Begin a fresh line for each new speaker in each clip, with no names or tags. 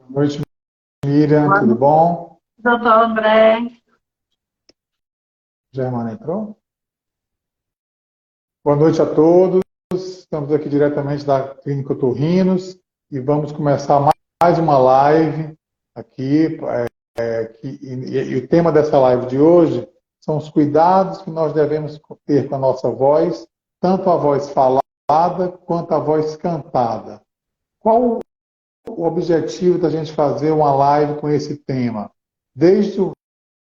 Boa noite, Miriam, tudo bom?
Doutor André.
Germana entrou? Boa noite a todos. Estamos aqui diretamente da Clínica Otorrinos e vamos começar mais uma live aqui. E o tema dessa live de hoje são os cuidados que nós devemos ter com a nossa voz, tanto a voz falada quanto a voz cantada. Qual o objetivo da gente fazer uma live com esse tema? Desde o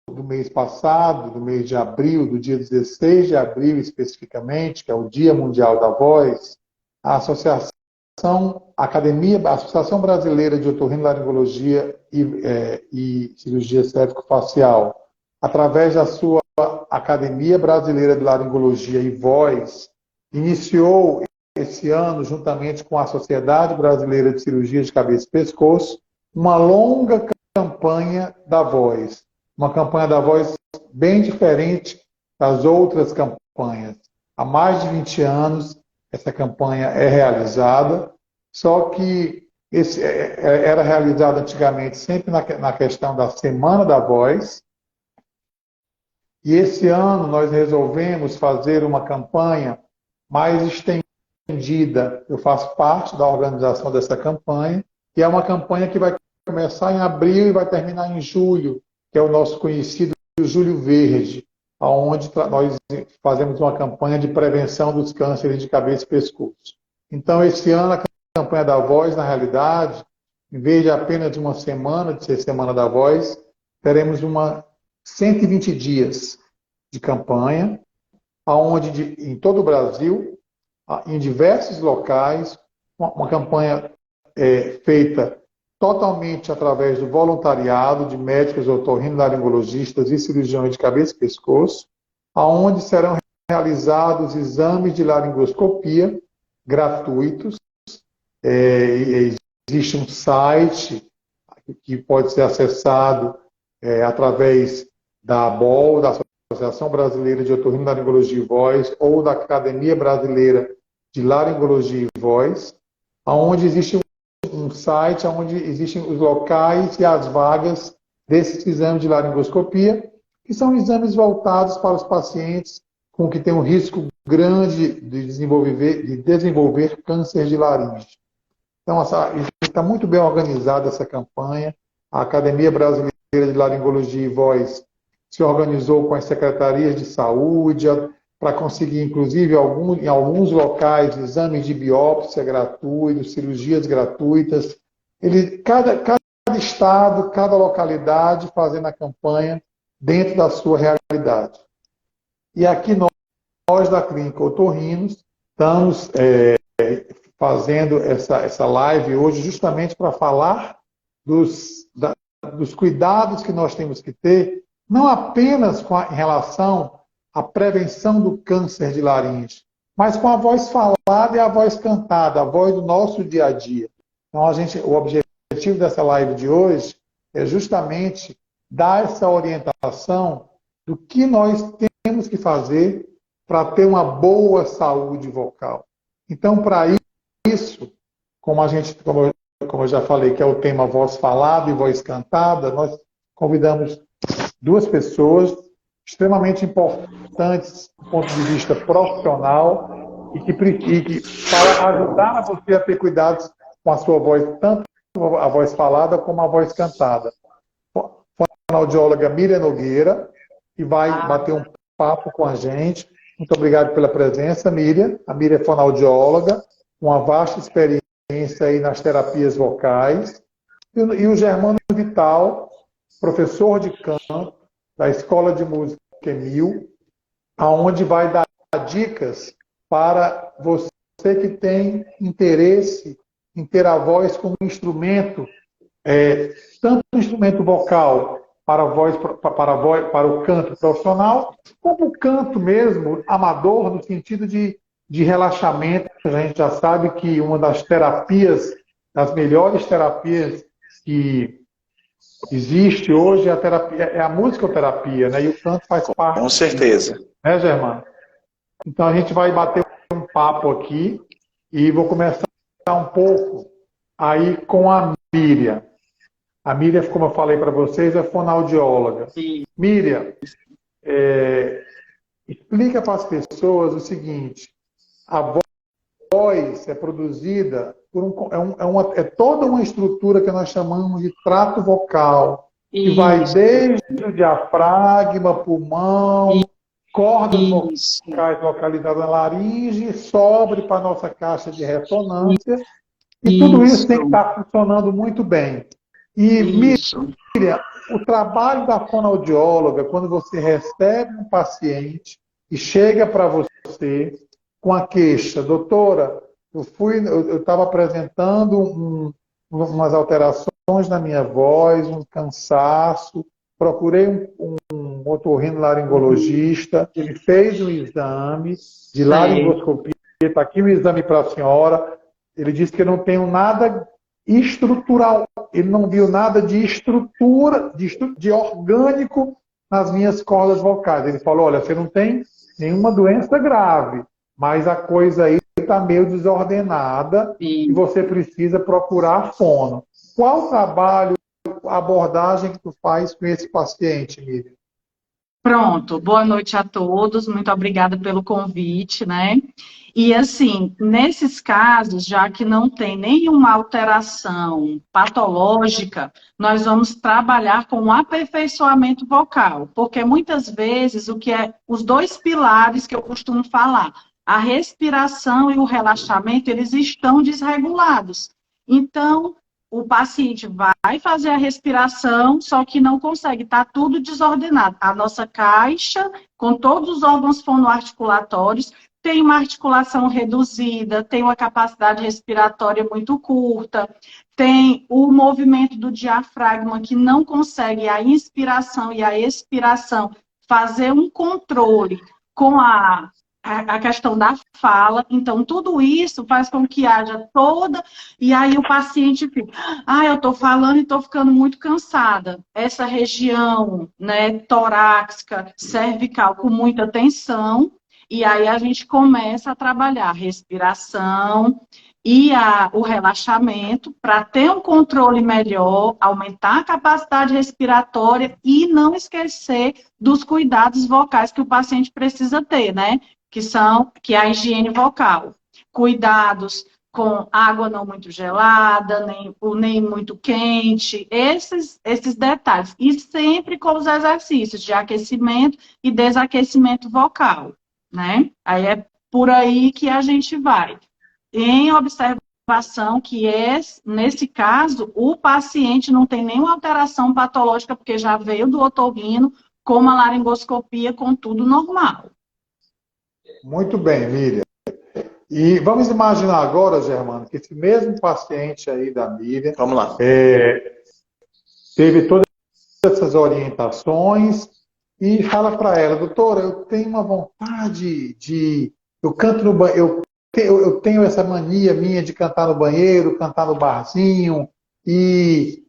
do mês passado, do mês de abril, do dia 16 de abril especificamente, que é o Dia Mundial da Voz, a Associação Brasileira de Otorrinolaringologia e Cirurgia Cérvico-Facial, através da sua Academia Brasileira de Laringologia e Voz, iniciou esse ano, juntamente com a Sociedade Brasileira de Cirurgia de Cabeça e Pescoço, uma longa campanha da voz. Uma campanha da voz bem diferente das outras campanhas. Há mais de 20 anos, essa campanha é realizada, só que era realizada antigamente sempre na questão da Semana da Voz, e esse ano nós resolvemos fazer uma campanha mais estendida. Eu faço parte da organização dessa campanha, e é uma campanha que vai começar em abril e vai terminar em julho, que é o nosso conhecido Julho Verde, onde nós fazemos uma campanha de prevenção dos cânceres de cabeça e pescoço. Então, esse ano, a campanha da voz, na realidade, em vez de apenas uma semana, de ser Semana da Voz, teremos 120 dias de campanha, onde em todo o Brasil, em diversos locais, uma campanha feita totalmente através do voluntariado de médicos, otorrinolaringologistas e cirurgiões de cabeça e pescoço, aonde serão realizados exames de laringoscopia gratuitos. Existe um site que pode ser acessado através da ABOL, da Associação Brasileira de Otorrinolaringologia e Voz, ou da Academia Brasileira de Laringologia e Voz, aonde existe um site onde existem os locais e as vagas desses exames de laringoscopia, que são exames voltados para os pacientes com que tem um risco grande de desenvolver câncer de laringe. Então, está muito bem organizada essa campanha. A Academia Brasileira de Laringologia e Voz se organizou com as secretarias de saúde para conseguir, inclusive, em alguns locais, exames de biópsia gratuitos, cirurgias gratuitas. Cada estado, cada localidade fazendo a campanha dentro da sua realidade. E aqui nós da Clínica Otorrinos estamos fazendo essa live hoje justamente para falar dos cuidados que nós temos que ter, não apenas em relação à prevenção do câncer de laringe, mas com a voz falada e a voz cantada, a voz do nosso dia a dia. Então, o objetivo dessa live de hoje é justamente dar essa orientação do que nós temos que fazer para ter uma boa saúde vocal. Então, para isso, como eu já falei, que é o tema voz falada e voz cantada, nós convidamos duas pessoas extremamente importantes do ponto de vista profissional e que para ajudar você a ter cuidados com a sua voz, tanto a voz falada como a voz cantada. A fonoaudióloga Miriam Nogueira, que vai bater um papo com a gente. Muito obrigado pela presença, Miriam. A Miriam é fonoaudióloga, uma vasta experiência aí nas terapias vocais. E o Germano Vital, professor de canto da Escola de Música Emil, aonde vai dar dicas para você que tem interesse em ter a voz como instrumento, tanto o instrumento vocal para para o canto profissional, como o canto mesmo amador, no sentido de relaxamento. A gente já sabe que uma das terapias, das melhores terapias que existe hoje é a musicoterapia, né? E o canto faz parte.
Com certeza.
Disso, né, Germano? Então a gente vai bater um papo aqui e vou começar um pouco aí com a Miriam. A Miriam, como eu falei para vocês, é fonoaudióloga.
Sim.
Miriam, explica para as pessoas o seguinte: a voz é produzida por é toda uma estrutura que nós chamamos de trato vocal, que vai desde o diafragma, pulmão, cordas vocais localizadas na laringe, sobe para a nossa caixa de ressonância, e tudo isso tem que estar funcionando muito bem. E, Miriam, o trabalho da fonoaudióloga, quando você recebe um paciente e chega para você com a queixa, doutora, eu estava apresentando umas alterações na minha voz, um cansaço, procurei um otorrinolaringologista, ele fez um exame de laringoscopia, está aqui o exame para a senhora, ele disse que eu não tenho nada estrutural, ele não viu nada de estrutura, de orgânico nas minhas cordas vocais. Ele falou, olha, você não tem nenhuma doença grave, mas a coisa aí está meio desordenada e você precisa procurar fono. Qual o trabalho, a abordagem que tu faz com esse paciente, Miriam?
Pronto, boa noite a todos, muito obrigada pelo convite, né? E assim, nesses casos, já que não tem nenhuma alteração patológica, nós vamos trabalhar com o aperfeiçoamento vocal, porque muitas vezes os dois pilares que eu costumo falar, a respiração e o relaxamento, eles estão desregulados. Então, o paciente vai fazer a respiração, só que não consegue, está tudo desordenado. A nossa caixa, com todos os órgãos fonoarticulatórios, tem uma articulação reduzida, tem uma capacidade respiratória muito curta, tem o movimento do diafragma que não consegue a inspiração e a expiração fazer um controle com a questão da fala. Então, tudo isso faz com que haja toda... E aí o paciente fica, eu estou falando e estou ficando muito cansada. Essa região, né, torácica, cervical, com muita tensão. E aí a gente começa a trabalhar a respiração e o relaxamento para ter um controle melhor, aumentar a capacidade respiratória e não esquecer dos cuidados vocais que o paciente precisa ter, né? Que é a higiene vocal. Cuidados com água não muito gelada, nem muito quente, esses detalhes. E sempre com os exercícios de aquecimento e desaquecimento vocal, né? Aí é por aí que a gente vai. Em observação que nesse caso, o paciente não tem nenhuma alteração patológica, porque já veio do otorrino, com uma laringoscopia, com tudo normal.
Muito bem, Miriam. E vamos imaginar agora, Germano, que esse mesmo paciente aí da Miriam...
Vamos lá.
Teve todas essas orientações e fala para ela, doutora, eu tenho uma vontade de... Eu canto no banheiro, eu tenho essa mania minha de cantar no banheiro, cantar no barzinho, e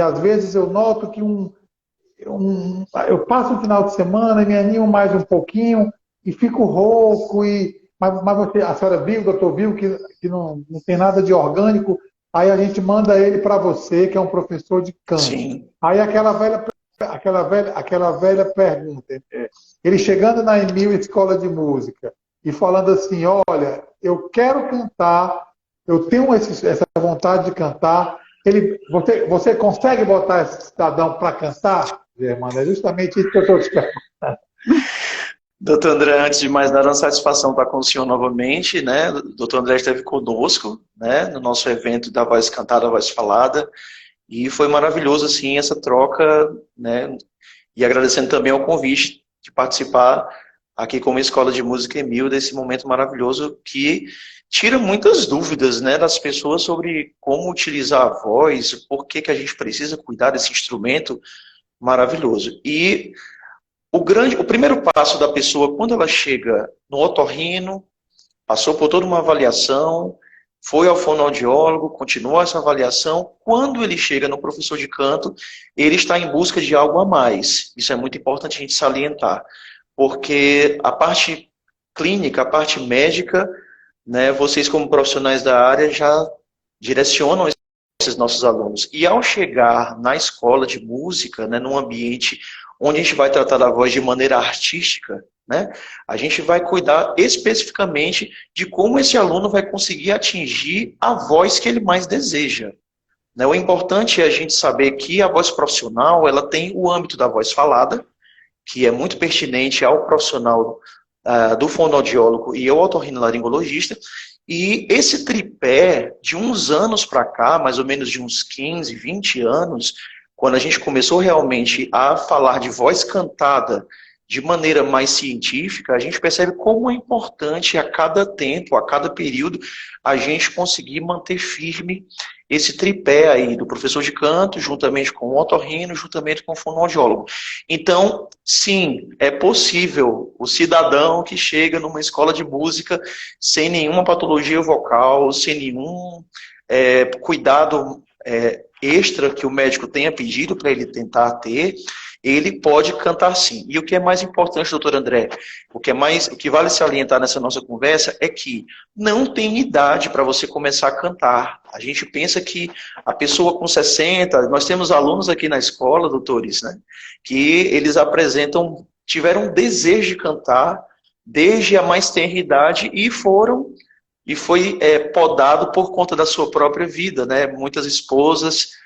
às vezes eu noto que eu passo um final de semana e me animo mais um pouquinho e fico rouco, mas a senhora viu, o doutor viu que não tem nada de orgânico, aí a gente manda ele para você, que é um professor de canto.
Sim.
Aí aquela velha pergunta, ele chegando na Emil Escola de Música e falando assim, olha, eu quero cantar, eu tenho essa vontade de cantar, você consegue botar esse cidadão para cantar, Germano? É justamente isso que eu estou te perguntando.
Doutor André, antes de mais nada, é uma satisfação estar com o senhor novamente, né? O doutor André esteve conosco, né, no nosso evento da Voz Cantada, Voz Falada, e foi maravilhoso, assim, essa troca, né? E agradecendo também ao convite de participar aqui como Escola de Música Emil, desse momento maravilhoso que tira muitas dúvidas, né, das pessoas sobre como utilizar a voz, por que que a gente precisa cuidar desse instrumento maravilhoso. E o primeiro passo da pessoa, quando ela chega no otorrino, passou por toda uma avaliação, foi ao fonoaudiólogo, continuou essa avaliação, quando ele chega no professor de canto, ele está em busca de algo a mais. Isso é muito importante a gente salientar, porque a parte clínica, a parte médica, né, vocês como profissionais da área já direcionam esses nossos alunos. E ao chegar na escola de música, né, num ambiente onde a gente vai tratar da voz de maneira artística, né, a gente vai cuidar especificamente de como esse aluno vai conseguir atingir a voz que ele mais deseja. Né, o importante é a gente saber que a voz profissional ela tem o âmbito da voz falada, que é muito pertinente ao profissional do fonoaudiólogo e ao otorrinolaringologista, e esse tripé, de uns anos para cá, mais ou menos de uns 15, 20 anos, quando a gente começou realmente a falar de voz cantada de maneira mais científica, a gente percebe como é importante a cada tempo, a cada período, a gente conseguir manter firme esse tripé aí do professor de canto, juntamente com o otorrino, juntamente com o fonoaudiólogo. Então, sim, é possível o cidadão que chega numa escola de música sem nenhuma patologia vocal, sem nenhum cuidado extra que o médico tenha pedido para ele tentar ter, ele pode cantar sim. E o que é mais importante, doutor André, o que vale salientar nessa nossa conversa é que não tem idade para você começar a cantar. A gente pensa que a pessoa com 60, nós temos alunos aqui na escola, doutores, né, que eles tiveram um desejo de cantar desde a mais tenra idade e foi podado por conta da sua própria vida, né? Muitas esposas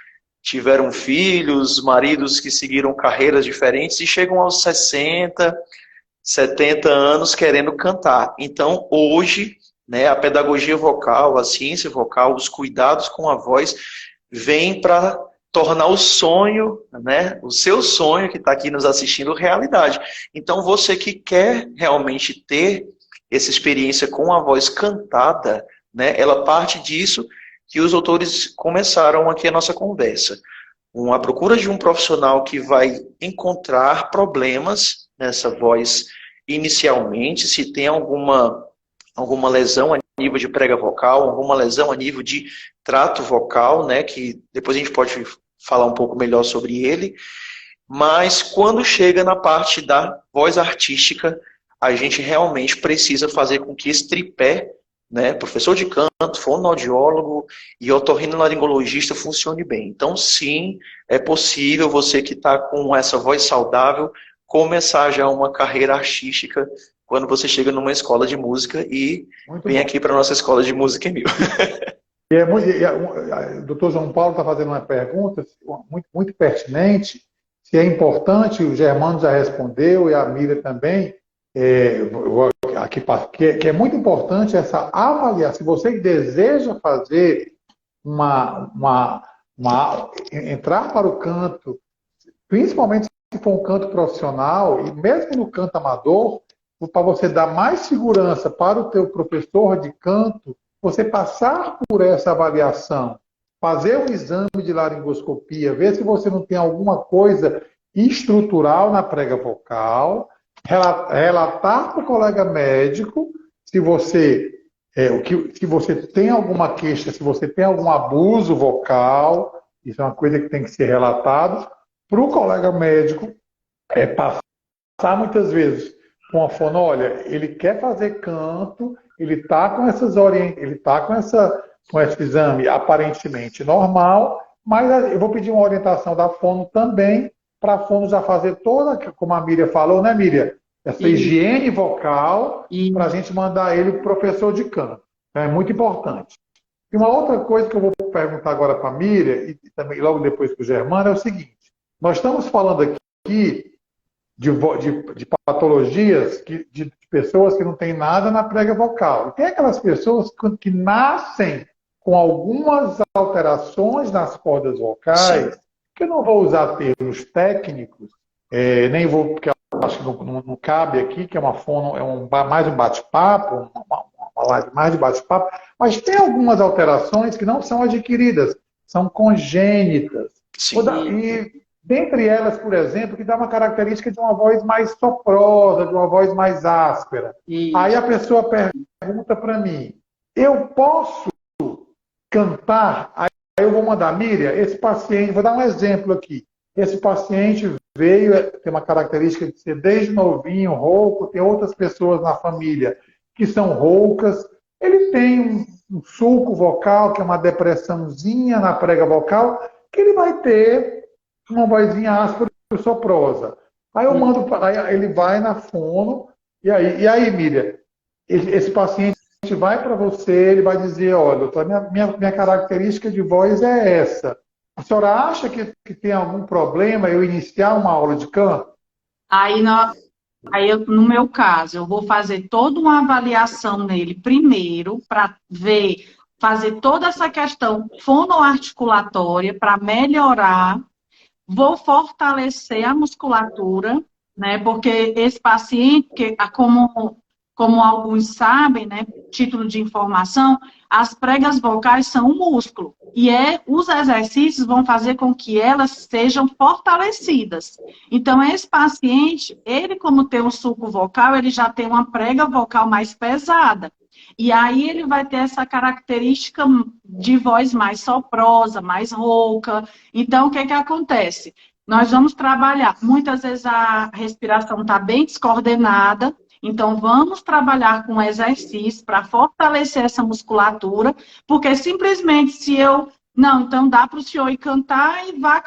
tiveram filhos, maridos que seguiram carreiras diferentes e chegam aos 60, 70 anos querendo cantar. Então, hoje, né, a pedagogia vocal, a ciência vocal, os cuidados com a voz, vêm para tornar o sonho, né, o seu sonho que está aqui nos assistindo, realidade. Então, você que quer realmente ter essa experiência com a voz cantada, né, ela parte disso que os autores começaram aqui a nossa conversa. A procura de um profissional que vai encontrar problemas nessa voz inicialmente, se tem alguma lesão a nível de prega vocal, alguma lesão a nível de trato vocal, né, que depois a gente pode falar um pouco melhor sobre ele, mas quando chega na parte da voz artística, a gente realmente precisa fazer com que esse tripé, né, professor de canto, fonoaudiólogo e otorrinolaringologista funcione bem. Então, sim, é possível você que está com essa voz saudável começar já uma carreira artística quando você chega numa escola de música e vem aqui para a nossa escola de música Emil.
O doutor João Paulo está fazendo uma pergunta muito, muito pertinente, se é importante, o Germano já respondeu e a Miriam também, que é muito importante essa avaliação. Se você deseja fazer entrar para o canto, principalmente se for um canto profissional, e mesmo no canto amador, para você dar mais segurança para o teu professor de canto, você passar por essa avaliação, fazer um exame de laringoscopia, ver se você não tem alguma coisa estrutural na prega vocal, relatar para o colega médico se você tem alguma queixa, se você tem algum abuso vocal, isso é uma coisa que tem que ser relatado para o colega médico passar muitas vezes com a fono, olha, ele quer fazer canto, ele está com esse exame aparentemente normal, mas eu vou pedir uma orientação da fono também, para a fono já fazer toda, como a Miriam falou, né, Miriam? Essa higiene vocal, para a gente mandar ele para o professor de canto. É muito importante. E uma outra coisa que eu vou perguntar agora para a Miriam, e também logo depois para o Germano, é o seguinte: nós estamos falando aqui de patologias de pessoas que não têm nada na prega vocal. E tem aquelas pessoas que nascem com algumas alterações nas cordas vocais, que eu não vou usar termos técnicos, nem vou, porque acho que não cabe aqui, que é uma fono, mais um bate-papo, uma live mais de bate-papo, mas tem algumas alterações que não são adquiridas, são congênitas.
Sim.
E dentre elas, por exemplo, que dá uma característica de uma voz mais soprosa, de uma voz mais áspera.
Isso.
Aí a pessoa pergunta para mim, eu posso cantar? Aí eu vou mandar, Miriam, esse paciente, vou dar um exemplo aqui. Esse paciente veio, tem uma característica de ser desde novinho, rouco, tem outras pessoas na família que são roucas, ele tem um sulco vocal, que é uma depressãozinha na prega vocal, que ele vai ter uma vozinha áspera e soprosa. Aí eu mando, aí ele vai na fono, e aí Miriam, esse paciente vai para você, ele vai dizer, olha, doutor, minha característica de voz é essa. A senhora acha que tem algum problema eu iniciar uma aula de canto?
No meu caso, eu vou fazer toda uma avaliação nele primeiro, para fazer toda essa questão fonoarticulatória para melhorar. Vou fortalecer a musculatura, né? Porque esse paciente, como alguns sabem, né? Título de informação, as pregas vocais são um músculo. E os exercícios vão fazer com que elas sejam fortalecidas. Então, esse paciente, ele como tem um sulco vocal, ele já tem uma prega vocal mais pesada. E aí ele vai ter essa característica de voz mais soprosa, mais rouca. Então, o que acontece? Nós vamos trabalhar, muitas vezes a respiração está bem descoordenada, então vamos trabalhar com exercício para fortalecer essa musculatura, porque simplesmente se eu... Não, então dá para o senhor ir cantar e vá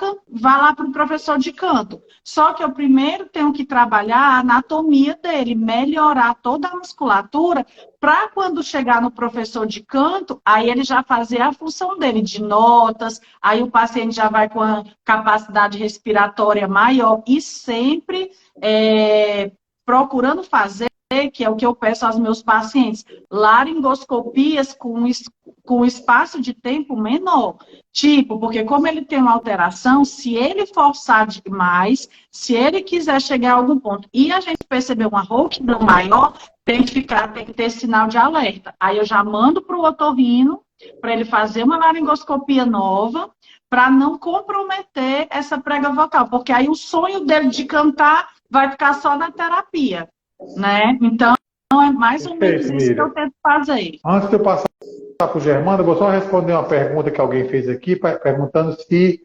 lá para o professor de canto. Só que eu primeiro tenho que trabalhar a anatomia dele, melhorar toda a musculatura, para quando chegar no professor de canto, aí ele já fazer a função dele de notas, aí o paciente já vai com a capacidade respiratória maior e sempre procurando fazer, que é o que eu peço aos meus pacientes, laringoscopias com espaço de tempo menor. Tipo, porque como ele tem uma alteração, se ele forçar demais, se ele quiser chegar a algum ponto e a gente perceber uma rouquidão maior, tem que ter sinal de alerta. Aí eu já mando para o otorrino, para ele fazer uma laringoscopia nova, para não comprometer essa prega vocal, porque aí o sonho dele de cantar vai ficar só na terapia, né? Então, é mais ou menos isso que eu tento fazer.
Antes de eu passar para o Germano, eu vou só responder uma pergunta que alguém fez aqui, perguntando se,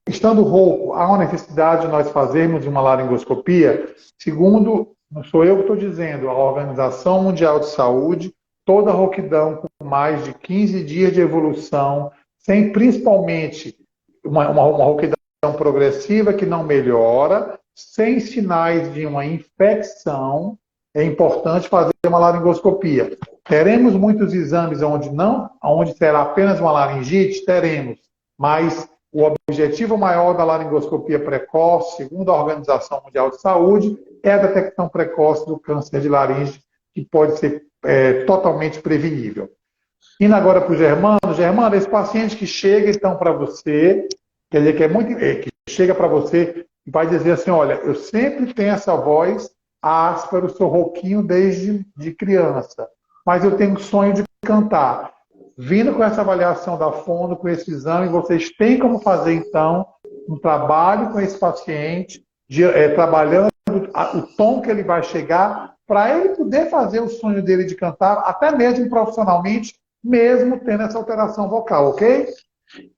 estando rouco, há uma necessidade de nós fazermos uma laringoscopia. Segundo, não sou eu que estou dizendo, a Organização Mundial de Saúde, toda rouquidão com mais de 15 dias de evolução, sem principalmente uma rouquidão progressiva que não melhora, sem sinais de uma infecção, é importante fazer uma laringoscopia. Teremos muitos exames onde será apenas uma laringite? Teremos, mas o objetivo maior da laringoscopia precoce, segundo a Organização Mundial de Saúde, é a detecção precoce do câncer de laringe, que pode ser totalmente prevenível. Indo agora para o Germano. Germano, esse paciente que chega então para você, quer dizer que chega para você e vai dizer assim, olha, eu sempre tenho essa voz áspera, sou rouquinho desde criança, mas eu tenho um sonho de cantar. Vindo com essa avaliação da fono, com esse exame, vocês têm como fazer então um trabalho com esse paciente, trabalhando o tom que ele vai chegar, para ele poder fazer o sonho dele de cantar, até mesmo profissionalmente, mesmo tendo essa alteração vocal, ok?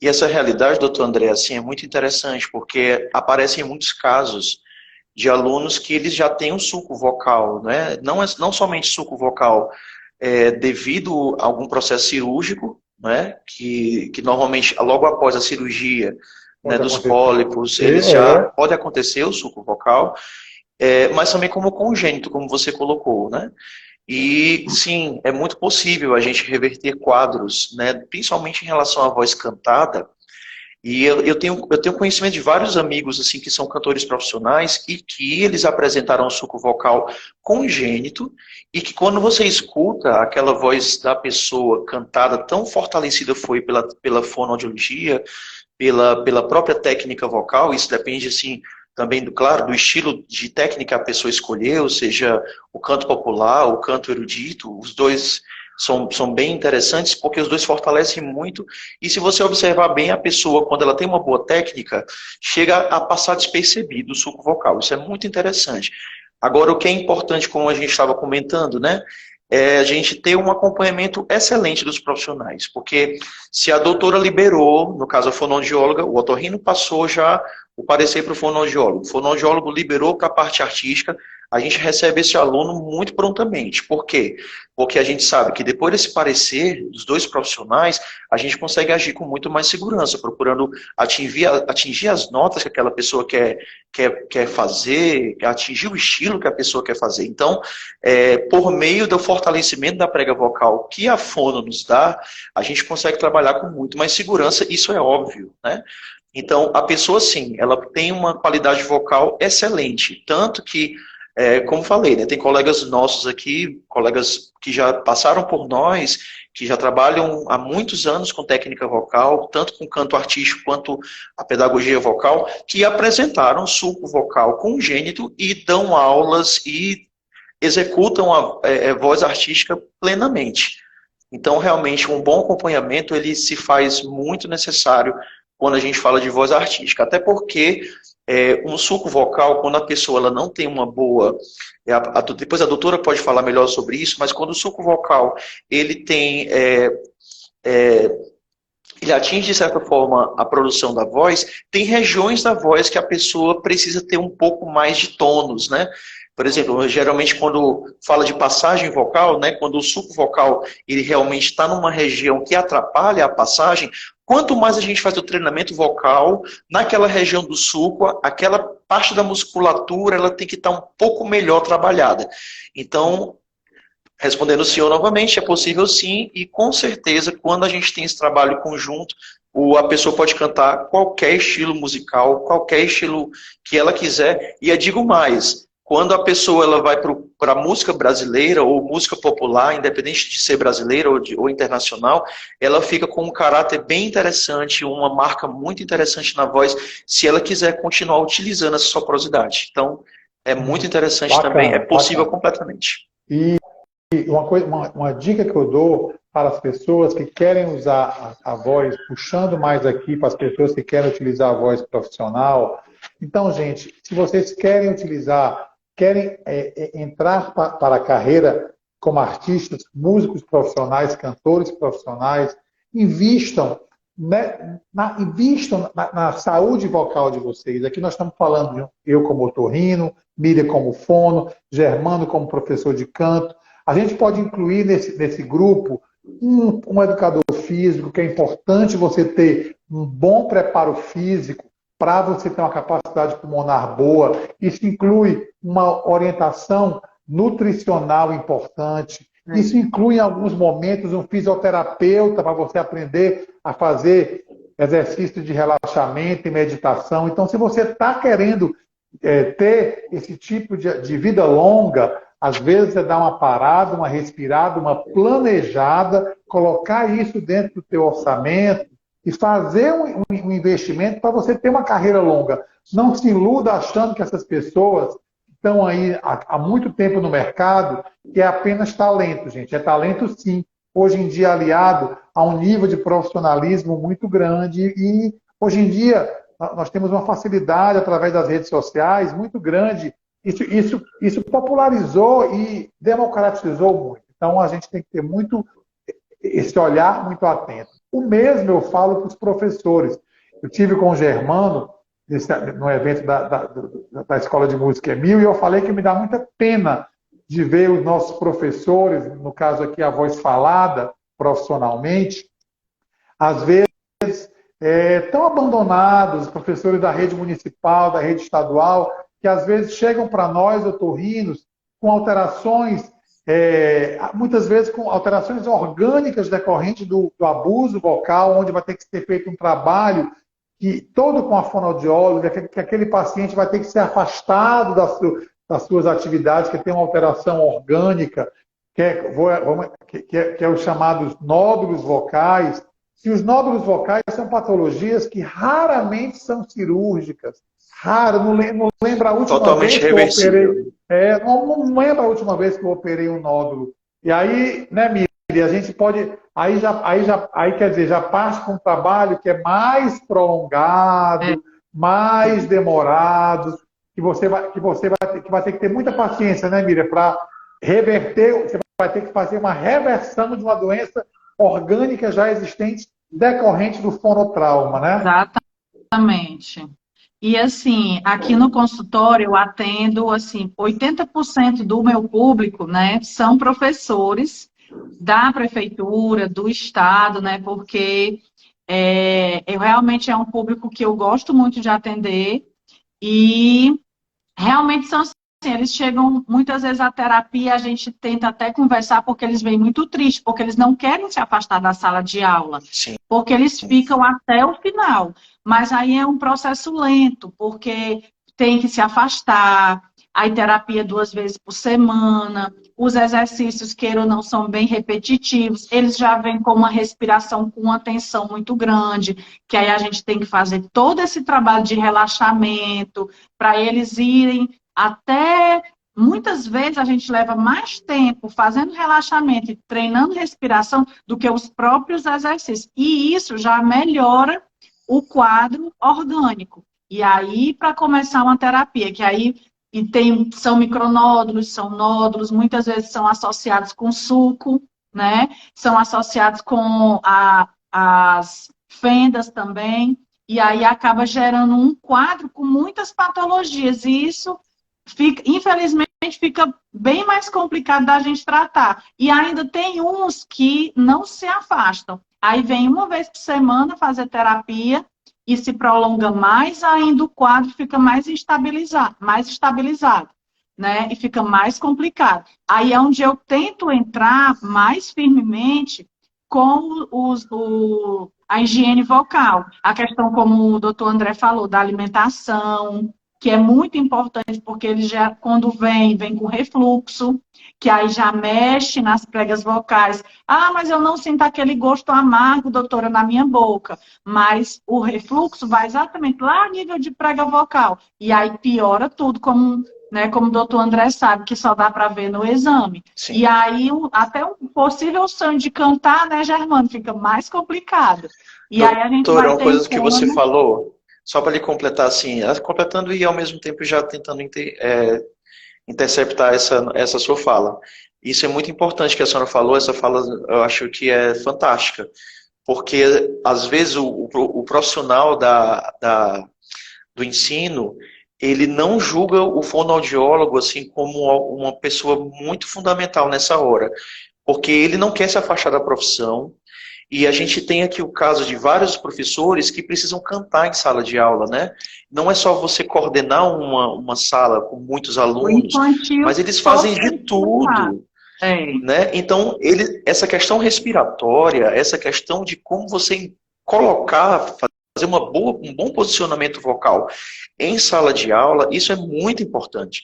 E essa realidade, doutor André, assim, é muito interessante, porque aparecem muitos casos de alunos que eles já têm um sulco vocal, né? Não somente sulco vocal devido a algum processo cirúrgico, né? Que normalmente, logo após a cirurgia, né, dos pólipos, eles já pode acontecer o sulco vocal, mas também como congênito, como você colocou, né? E, sim, é muito possível a gente reverter quadros, né, principalmente em relação à voz cantada. E eu tenho conhecimento de vários amigos assim, que são cantores profissionais e que eles apresentaram um sulco vocal congênito e que quando você escuta aquela voz da pessoa cantada, tão fortalecida foi pela fonoaudiologia, pela própria técnica vocal, isso depende assim, também, claro, do estilo de técnica que a pessoa escolheu, seja o canto popular, o canto erudito, os dois são bem interessantes, porque os dois fortalecem muito, e se você observar bem, a pessoa, quando ela tem uma boa técnica, chega a passar despercebido o sulco vocal, isso é muito interessante. Agora, o que é importante, como a gente estava comentando, né, é a gente ter um acompanhamento excelente dos profissionais, porque se a doutora liberou, no caso a fonoaudióloga, o otorrino passou já o parecer para o fonoaudiólogo liberou para a parte artística, a gente recebe esse aluno muito prontamente. Por quê? Porque a gente sabe que depois desse parecer dos dois profissionais, a gente consegue agir com muito mais segurança, procurando atingir as notas que aquela pessoa quer fazer, atingir o estilo que a pessoa quer fazer. Então, por meio do fortalecimento da prega vocal que a fono nos dá, a gente consegue trabalhar com muito mais segurança, isso é óbvio, né? Então, a pessoa, sim, ela tem uma qualidade vocal excelente, tanto que, como falei, né, tem colegas nossos aqui, colegas que já passaram por nós, que já trabalham há muitos anos com técnica vocal, tanto com canto artístico quanto a pedagogia vocal, que apresentaram sulco vocal congênito e dão aulas e executam a voz artística plenamente. Então, realmente, um bom acompanhamento, ele se faz muito necessário quando a gente fala de voz artística. Até porque um sulco vocal, quando a pessoa ela não tem uma boa... depois a doutora pode falar melhor sobre isso, mas quando o sulco vocal ele tem... ele atinge, de certa forma, a produção da voz, tem regiões da voz que a pessoa precisa ter um pouco mais de tônus, né? Por exemplo, geralmente quando fala de passagem vocal, né, quando o sulco vocal ele realmente está numa região que atrapalha a passagem, quanto mais a gente faz o treinamento vocal, naquela região do sulco, aquela parte da musculatura ela tem que estar um pouco melhor trabalhada. Então, respondendo o senhor novamente, é possível sim, e com certeza, quando a gente tem esse trabalho conjunto, a pessoa pode cantar qualquer estilo musical, qualquer estilo que ela quiser, e eu digo mais, quando a pessoa ela vai para a música brasileira ou música popular, independente de ser brasileira ou internacional, ela fica com um caráter bem interessante, uma marca muito interessante na voz, se ela quiser continuar utilizando essa soprosidade. Então, é muito interessante bacana, também, é possível bacana. Completamente.
E uma dica que eu dou para as pessoas que querem usar a voz, puxando mais aqui para as pessoas que querem utilizar a voz profissional. Então, gente, se vocês querem entrar para a carreira como artistas, músicos profissionais, cantores profissionais, invistam na saúde vocal de vocês. Aqui nós estamos falando de eu como otorrino, Miriam como fono, Germano como professor de canto. A gente pode incluir nesse grupo um educador físico, que é importante você ter um bom preparo físico para você ter uma capacidade pulmonar boa. Isso inclui uma orientação nutricional importante. Isso inclui, em alguns momentos, um fisioterapeuta para você aprender a fazer exercícios de relaxamento e meditação. Então, se você está querendo ter esse tipo de vida longa, às vezes é dar uma parada, uma respirada, uma planejada, colocar isso dentro do teu orçamento, e fazer um investimento para você ter uma carreira longa. Não se iluda achando que essas pessoas estão aí há muito tempo no mercado, que é apenas talento, gente. É talento, sim. Hoje em dia, aliado a um nível de profissionalismo muito grande. E, hoje em dia, nós temos uma facilidade, através das redes sociais, muito grande. Isso popularizou e democratizou muito. Então, a gente tem que ter muito esse olhar muito atento. O mesmo eu falo para os professores. Eu tive com o Germano, no evento da Escola de Música Emil, e eu falei que me dá muita pena de ver os nossos professores, no caso aqui a voz falada profissionalmente, às vezes tão abandonados, os professores da rede municipal, da rede estadual, que às vezes chegam para nós, otorrinos, com alterações, muitas vezes com alterações orgânicas decorrentes do abuso vocal, onde vai ter que ser feito um trabalho todo com a fonoaudióloga, que aquele paciente vai ter que ser afastado das suas atividades, que tem uma alteração orgânica, que é os chamados nódulos vocais, que os nódulos vocais são patologias que raramente são cirúrgicas. Raro, não lembro a última
Totalmente
vez que eu
reversível.
operei. Não lembro a última vez que eu operei um nódulo. E aí, né, Miri, a gente pode. Aí quer dizer, já parte com um trabalho que é mais prolongado, mais demorado, que vai ter que ter muita paciência, né, Miriam, para reverter, você vai ter que fazer uma reversão de uma doença orgânica já existente decorrente do fonotrauma, né?
Exatamente. E assim, aqui no consultório eu atendo assim, 80% do meu público, né, são professores da prefeitura, do estado, né, porque eu realmente é um público que eu gosto muito de atender e realmente são assim, eles chegam muitas vezes à terapia, a gente tenta até conversar porque eles vêm muito tristes, porque eles não querem se afastar da sala de aula,
Sim.
porque eles ficam até o final. Mas aí é um processo lento, porque tem que se afastar, aí terapia 2 vezes por semana, os exercícios, queira ou não, são bem repetitivos, eles já vêm com uma respiração com uma tensão muito grande, que aí a gente tem que fazer todo esse trabalho de relaxamento, para eles irem até... Muitas vezes a gente leva mais tempo fazendo relaxamento e treinando respiração do que os próprios exercícios. E isso já melhora o quadro orgânico. E aí, para começar uma terapia, que aí são micronódulos, são nódulos, muitas vezes são associados com suco, né? São associados com as fendas também, e aí acaba gerando um quadro com muitas patologias, e isso, infelizmente, fica bem mais complicado da gente tratar. E ainda tem uns que não se afastam. Aí vem uma vez por semana fazer terapia e se prolonga mais ainda, o quadro fica mais estabilizado, né? E fica mais complicado. Aí é onde eu tento entrar mais firmemente com a higiene vocal. A questão, como o doutor André falou, da alimentação, que é muito importante, porque ele já, quando vem com refluxo, que aí já mexe nas pregas vocais. Ah, mas eu não sinto aquele gosto amargo, doutora, na minha boca. Mas o refluxo vai exatamente lá a nível de prega vocal. E aí piora tudo, como o doutor André sabe, que só dá para ver no exame.
Sim.
E aí até um possível sonho de cantar, né, Germano, fica mais complicado. E aí a gente
doutora,
vai
uma coisa que você falou, só para lhe completar assim, completando e ao mesmo tempo já tentando interceptar essa sua fala. Isso é muito importante que a senhora falou, essa fala eu acho que é fantástica, porque às vezes o profissional do ensino, ele não julga o fonoaudiólogo assim como uma pessoa muito fundamental nessa hora, porque ele não quer se afastar da profissão. E a gente tem aqui o caso de vários professores que precisam cantar em sala de aula, né? Não é só você coordenar uma sala com muitos alunos, mas eles fazem de tudo. Né? Então, essa questão respiratória, essa questão de como você fazer um bom posicionamento vocal em sala de aula, isso é muito importante.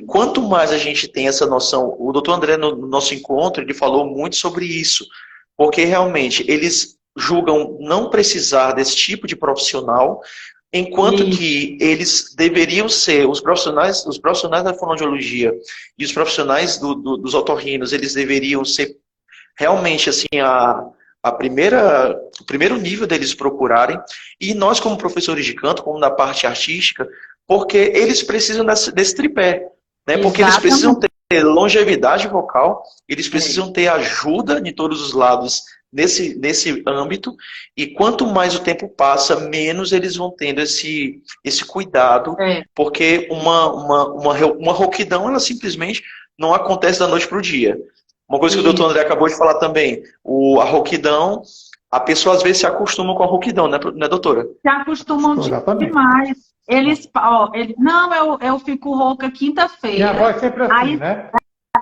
Quanto mais a gente tem essa noção, o doutor André, no nosso encontro, ele falou muito sobre isso, porque realmente eles julgam não precisar desse tipo de profissional, enquanto que eles deveriam ser, os profissionais da fonoaudiologia e os profissionais dos otorrinos, eles deveriam ser realmente assim o primeiro nível deles procurarem, e nós como professores de canto, como na parte artística, porque eles precisam desse tripé, né? Porque eles precisam ter longevidade vocal, eles precisam ter ajuda de todos os lados nesse âmbito, e quanto mais o tempo passa, menos eles vão tendo esse cuidado, porque uma rouquidão, ela simplesmente não acontece da noite para o dia. Uma coisa que o doutor André acabou de falar também, a rouquidão, a pessoa às vezes se acostuma com a rouquidão, né doutora?
Se acostumam demais. Eu fico rouca quinta-feira.
Minha voz sempre assim, né?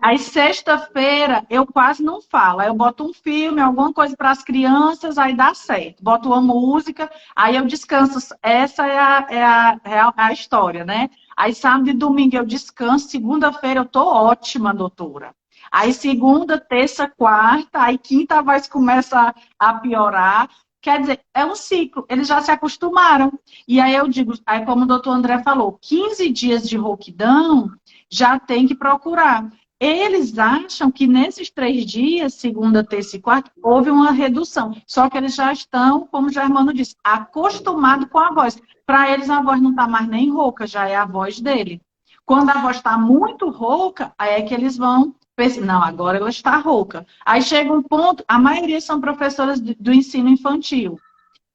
Aí sexta-feira eu quase não falo. Aí eu boto um filme, alguma coisa para as crianças, aí dá certo. Boto uma música, aí eu descanso. Essa é a história, né? Aí sábado e domingo eu descanso, segunda-feira eu tô ótima, doutora. Aí segunda, terça, quarta, aí quinta a voz começa a piorar. Quer dizer, é um ciclo, eles já se acostumaram. E aí eu digo, aí como o doutor André falou, 15 dias de rouquidão já tem que procurar. Eles acham que nesses 3 dias, segunda, terça e quarta, houve uma redução. Só que eles já estão, como o Germano disse, acostumados com a voz. Para eles, a voz não está mais nem rouca, já é a voz dele. Quando a voz está muito rouca, aí é que eles vão pensar, não, agora ela está rouca. Aí chega um ponto, a maioria são professoras do ensino infantil,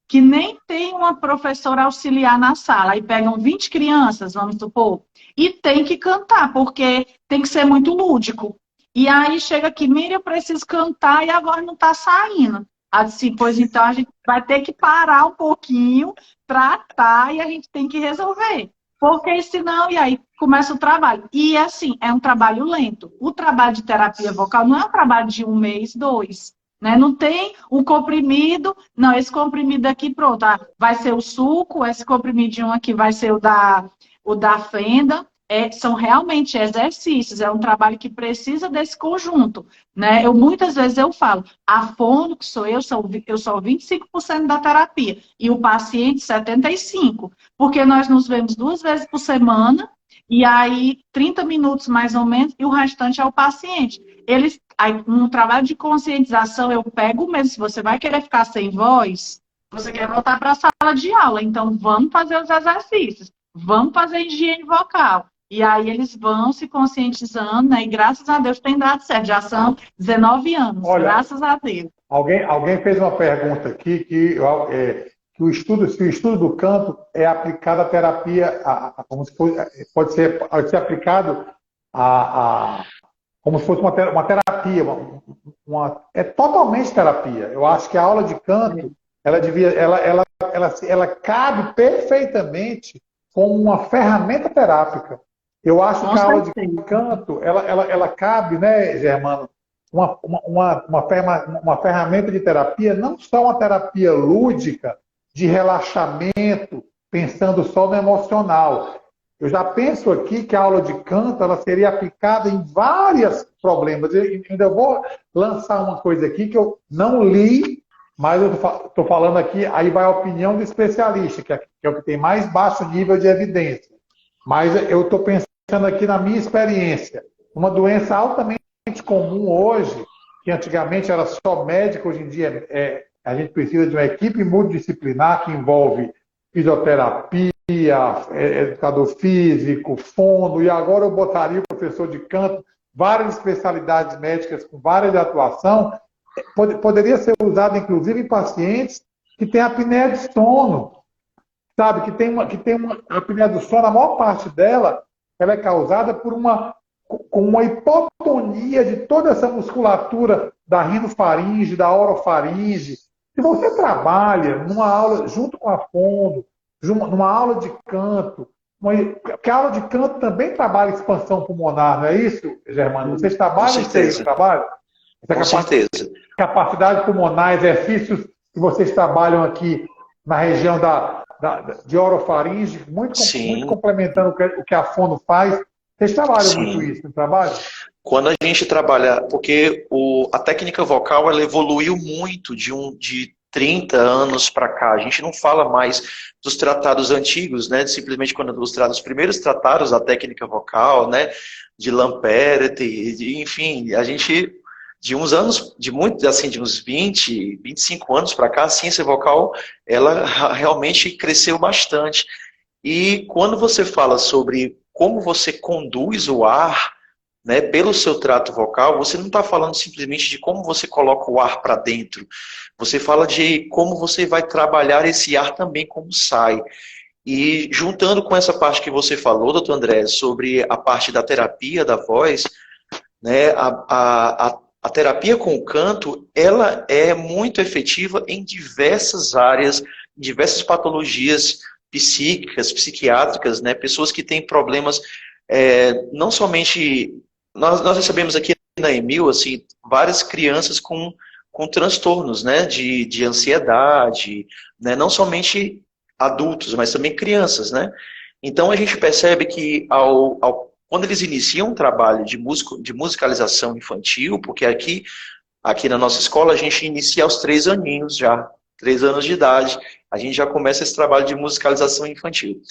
que nem tem uma professora auxiliar na sala. Aí pegam 20 crianças, vamos supor, e tem que cantar, porque tem que ser muito lúdico. E aí chega aqui, Miriam, eu preciso cantar e a voz não está saindo. Assim, pois então a gente vai ter que parar um pouquinho, tratar e a gente tem que resolver. Porque senão, e aí começa o trabalho. E assim, é um trabalho lento. O trabalho de terapia vocal não é um trabalho de 1 mês, 2. Né? Não tem um comprimido, não, esse comprimido aqui, pronto, vai ser o suco, esse comprimidinho aqui vai ser o da fenda. São realmente exercícios, é um trabalho que precisa desse conjunto. Né? Muitas vezes eu falo, a fono, que sou eu sou 25% da terapia, e o paciente 75%, porque nós nos vemos 2 vezes por semana, e aí 30 minutos mais ou menos, e o restante é o paciente. Aí, no trabalho de conscientização, eu pego mesmo, se você vai querer ficar sem voz, você quer voltar para a sala de aula, então vamos fazer os exercícios, vamos fazer higiene vocal. E aí eles vão se conscientizando, né? E graças a Deus tem dado certo. Já são 19 anos,
Olha,
graças a Deus.
Alguém fez uma pergunta aqui que se o estudo do canto é aplicado à terapia, como se fosse, pode ser aplicado como se fosse uma terapia, é totalmente terapia. Eu acho que a aula de canto, ela cabe perfeitamente como uma ferramenta terápica. Eu acho que a aula de canto, ela cabe, né, Germano, uma ferramenta de terapia, não só uma terapia lúdica, de relaxamento, pensando só no emocional. Eu já penso aqui que a aula de canto ela seria aplicada em vários problemas. Eu ainda vou lançar uma coisa aqui que eu não li, mas eu estou falando aqui, aí vai a opinião do especialista, que é o que tem mais baixo nível de evidência. Mas eu estou pensando aqui na minha experiência. Uma doença altamente comum hoje, que antigamente era só médica, hoje em dia a gente precisa de uma equipe multidisciplinar que envolve fisioterapia, educador físico, fono, e agora eu botaria o professor de canto, várias especialidades médicas com várias de atuação, poderia ser usado inclusive em pacientes que têm apneia de sono, sabe? Que tem uma apneia do sono, a maior parte dela ela é causada com uma hipotonia de toda essa musculatura da rinofaringe, da orofaringe. Se você trabalha numa aula junto com a fono, numa aula de canto, porque a aula de canto também trabalha expansão pulmonar, não é isso, Germano? Vocês trabalham isso aí no trabalho?
Com certeza.
Capacidade pulmonar, exercícios que vocês trabalham aqui na região de orofaringe, muito complementando o que a fono faz. Vocês trabalham muito isso, não trabalham?
Quando a gente trabalha, porque a técnica vocal ela evoluiu muito de 30 anos para cá. A gente não fala mais dos tratados antigos, né? Simplesmente quando os primeiros tratados da técnica vocal, né? De Lampert, enfim, a gente de uns anos, de uns 20, 25 anos para cá, a ciência vocal ela realmente cresceu bastante. E quando você fala sobre como você conduz o ar, né, pelo seu trato vocal, você não está falando simplesmente de como você coloca o ar para dentro. Você fala de como você vai trabalhar esse ar também, como sai. E juntando com essa parte que você falou, doutor André, sobre a parte da terapia da voz, né, a terapia com o canto, ela é muito efetiva em diversas áreas, em diversas patologias psíquicas, psiquiátricas, né, pessoas que têm problemas, não somente... Nós recebemos aqui na EMIL, assim, várias crianças com transtornos, né, de ansiedade, né, não somente adultos, mas também crianças, né. Então a gente percebe que quando eles iniciam um trabalho de musicalização infantil, porque aqui na nossa escola a gente inicia aos 3 aninhos já, 3 anos de idade, a gente já começa esse trabalho de musicalização infantil.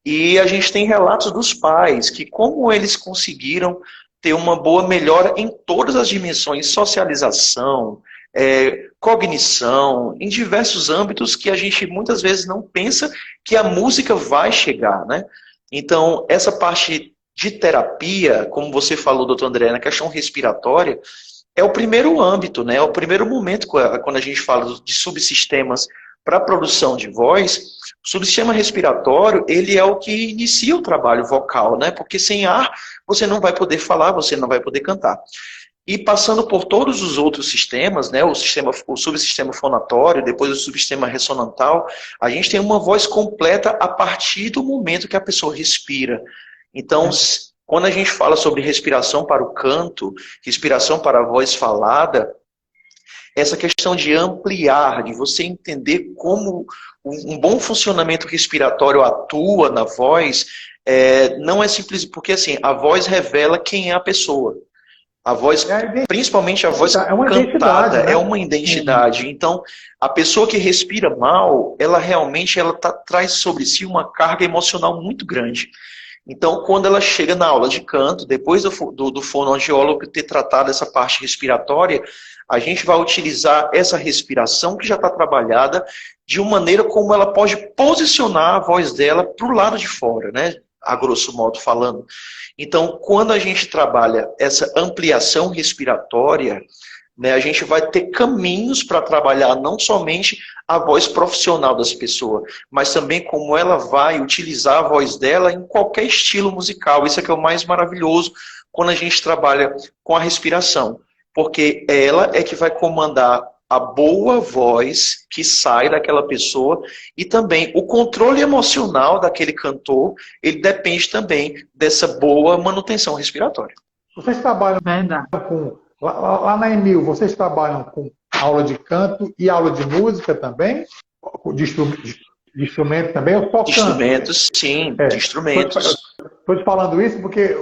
E a gente tem relatos dos pais, que como eles conseguiram ter uma boa melhora em todas as dimensões, socialização, cognição, em diversos âmbitos que a gente muitas vezes não pensa que a música vai chegar, né? Então, essa parte de terapia, como você falou, doutor André, na questão respiratória, é o primeiro âmbito, né? É o primeiro momento quando a gente fala de subsistemas para a produção de voz. O subsistema respiratório, ele é o que inicia o trabalho vocal, né? Porque sem ar, você não vai poder falar, você não vai poder cantar. E passando por todos os outros sistemas, né, o subsistema fonatório, depois o subsistema ressonantal, a gente tem uma voz completa a partir do momento que a pessoa respira. Então, quando a gente fala sobre respiração para o canto, respiração para a voz falada, essa questão de ampliar, de você entender como um bom funcionamento respiratório atua na voz, não é simples, porque assim, a voz revela quem é a pessoa. A voz, principalmente a voz cantada, né? É uma identidade. Então, a pessoa que respira mal, ela realmente traz sobre si uma carga emocional muito grande. Então, quando ela chega na aula de canto, depois do fonoaudiólogo ter tratado essa parte respiratória, a gente vai utilizar essa respiração que já está trabalhada de uma maneira como ela pode posicionar a voz dela para o lado de fora, né? A grosso modo falando. Então, quando a gente trabalha essa ampliação respiratória, né, a gente vai ter caminhos para trabalhar não somente a voz profissional das pessoas, mas também como ela vai utilizar a voz dela em qualquer estilo musical. Isso é que é o mais maravilhoso quando a gente trabalha com a respiração, porque ela é que vai comandar a boa voz que sai daquela pessoa e também o controle emocional daquele cantor, ele depende também dessa boa manutenção respiratória.
Vocês trabalham com... Lá na Emil, vocês trabalham com aula de canto e aula de música também? De instrumento também? Eu só
de instrumentos, sim, de instrumentos.
Estou te falando isso porque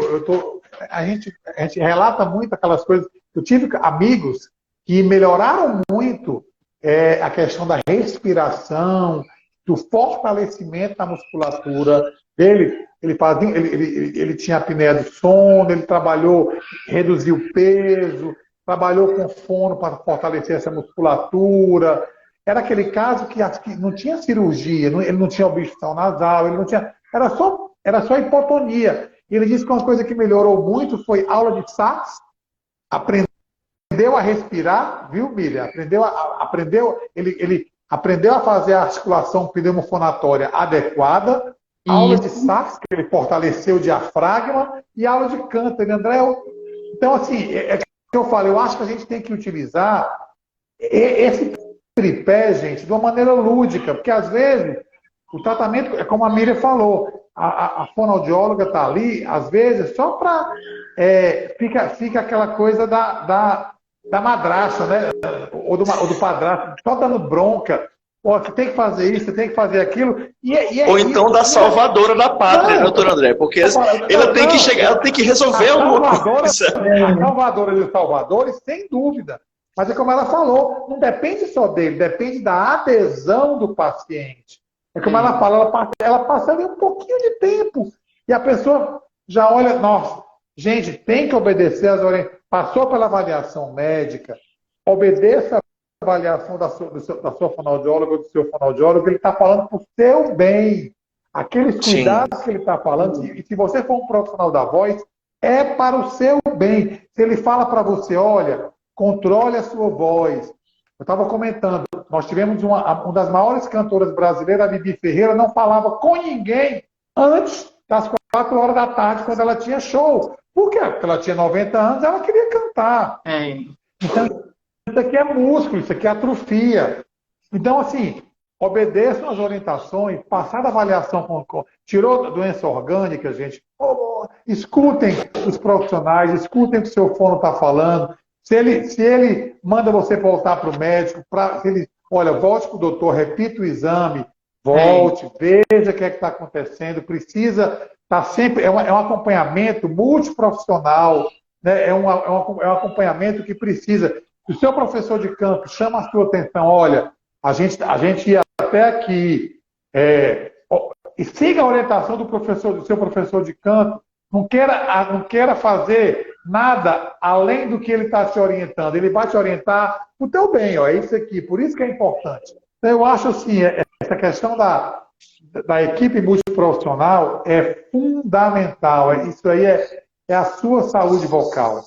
a gente relata muito aquelas coisas. Eu tive amigos que melhoraram muito a questão da respiração, do fortalecimento da musculatura dele. Ele tinha apneia do sono, ele trabalhou, reduziu o peso, trabalhou com fono para fortalecer essa musculatura. Era aquele caso que não tinha cirurgia, ele não tinha obstrução nasal, ele não tinha, era só hipotonia. E ele disse que uma coisa que melhorou muito foi aula de sax, aprendeu a respirar, viu, Miriam? Ele aprendeu a fazer a articulação pneumofonatória adequada, aula de sax, que ele fortaleceu o diafragma, e aula de canto. André, então, assim, é que eu falo, eu acho que a gente tem que utilizar esse tripé, gente, de uma maneira lúdica, porque às vezes o tratamento, é como a Miriam falou, a fonoaudióloga está ali, às vezes, só para... fica aquela coisa da madrasta, né? Ou do padrasto, só dando bronca. Pô, você tem que fazer isso, você tem que fazer aquilo.
Ou então da salvadora da pátria, né, doutor André? Porque ela tem que chegar, ela tem que resolver alguma coisa.
A salvadora dos salvadores, sem dúvida. Mas é como ela falou, não depende só dele, depende da adesão do paciente. É como ela fala, ela passa ali um pouquinho de tempo. E a pessoa já olha, nossa, gente, tem que obedecer as orientações. Passou pela avaliação médica, obedeça a avaliação da sua fonoaudióloga ou do seu fonoaudiólogo, ele está falando para o seu bem. Aqueles cuidados que ele está falando, e se você for um profissional da voz, é para o seu bem. Se ele fala para você, olha, controle a sua voz. Eu estava comentando, nós tivemos uma das maiores cantoras brasileiras, a Bibi Ferreira, não falava com ninguém antes das 4 horas da tarde, quando ela tinha show. Por quê? Porque ela tinha 90 anos, ela queria cantar. Então, isso aqui é músculo, isso aqui é atrofia. Então, assim, obedeçam as orientações, passar da avaliação, tirou doença orgânica, gente, escutem os profissionais, escutem o que o seu fono está falando. Se ele manda você voltar para o médico, olha, volte para o doutor, repita o exame, volte, veja o que é que está acontecendo, precisa estar sempre, é um acompanhamento multiprofissional, né? É um acompanhamento que precisa. O seu professor de canto chama a sua atenção, olha, a gente ia até aqui, e siga a orientação do seu professor de canto, não queira fazer nada além do que ele está te orientando. Ele vai te orientar o teu bem, ó, é isso aqui, por isso que é importante. Então, eu acho assim, essa questão da equipe multiprofissional é fundamental. Isso aí é a sua saúde vocal.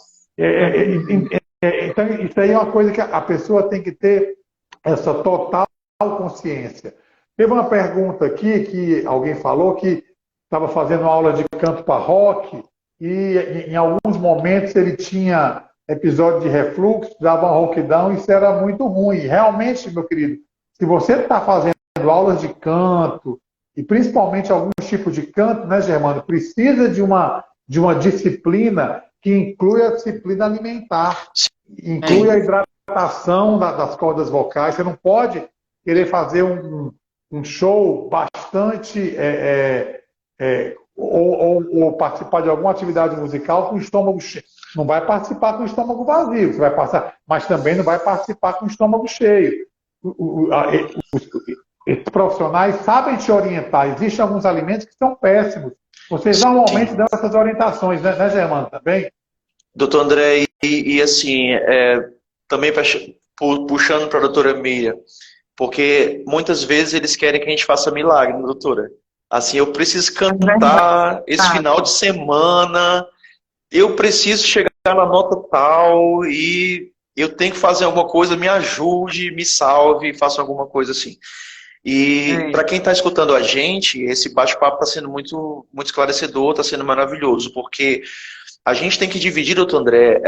Então, isso aí é uma coisa que a pessoa tem que ter essa total consciência. Teve uma pergunta aqui que alguém falou que estava fazendo aula de canto para rock e em alguns momentos ele tinha episódio de refluxo, dava um rouquidão, isso era muito ruim. Realmente, meu querido, se você está fazendo aulas de canto, e principalmente alguns tipos de canto, né, Germano, precisa de uma disciplina que inclui a disciplina alimentar, inclui a hidratação das cordas vocais. Você não pode querer fazer um show bastante ou participar de alguma atividade musical com o estômago cheio. Não vai participar com o estômago vazio, você vai passar, mas também não vai participar com o estômago cheio. Esses profissionais sabem te orientar. Existem alguns alimentos que são péssimos. Vocês normalmente dão essas orientações, né, Germano, também?
Doutor André, e assim, também puxando para a doutora Miriam, porque muitas vezes eles querem que a gente faça milagre, né, doutora? Assim, eu preciso cantar esse final de semana, eu preciso chegar na nota tal e eu tenho que fazer alguma coisa, me ajude, me salve, faça alguma coisa assim. E para quem está escutando a gente, esse bate-papo está sendo muito, muito esclarecedor, está sendo maravilhoso, porque a gente tem que dividir, doutor André,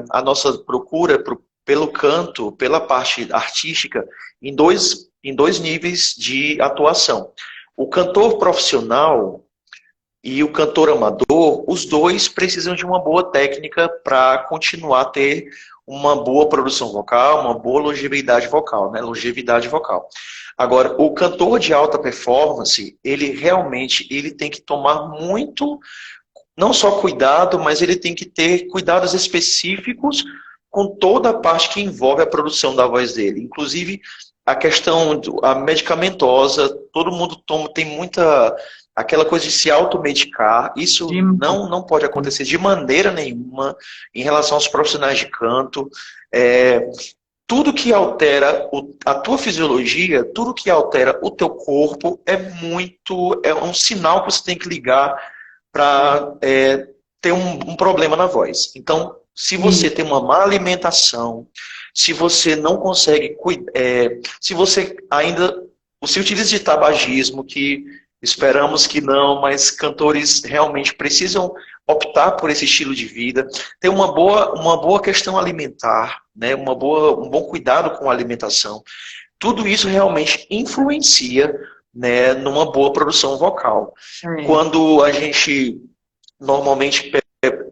a nossa procura pelo canto, pela parte artística, em dois níveis de atuação. O cantor profissional e o cantor amador, os dois precisam de uma boa técnica para continuar a ter uma boa produção vocal, uma boa longevidade vocal, né? Longevidade vocal. Agora, o cantor de alta performance, ele realmente tem que tomar muito, não só cuidado, mas ele tem que ter cuidados específicos com toda a parte que envolve a produção da voz dele. Inclusive, a questão medicamentosa, todo mundo tem muita... aquela coisa de se automedicar, isso não pode acontecer de maneira nenhuma em relação aos profissionais de canto. Tudo que altera a tua fisiologia, tudo que altera o teu corpo é um sinal que você tem que ligar para ter um problema na voz. Então, se você tem uma má alimentação, se você não consegue se você ainda se utiliza de tabagismo, que esperamos que não, mas cantores realmente precisam optar por esse estilo de vida, ter uma boa questão alimentar, né? Um bom cuidado com a alimentação. Tudo isso realmente influencia, né, numa boa produção vocal. Quando a gente, normalmente,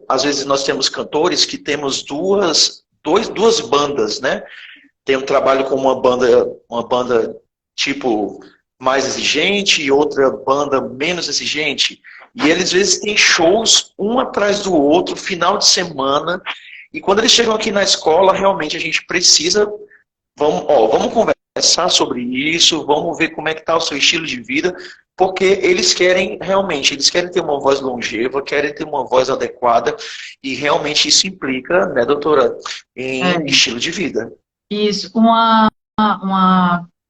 às vezes nós temos cantores que temos duas bandas, né? Tem um trabalho com uma banda tipo mais exigente e outra banda menos exigente. E eles às vezes têm shows um atrás do outro, final de semana. E quando eles chegam aqui na escola, realmente a gente precisa... Vamos conversar sobre isso, vamos ver como é que está o seu estilo de vida, porque eles querem ter uma voz longeva, querem ter uma voz adequada, e realmente isso implica, né, doutora, em estilo de vida.
Isso, uma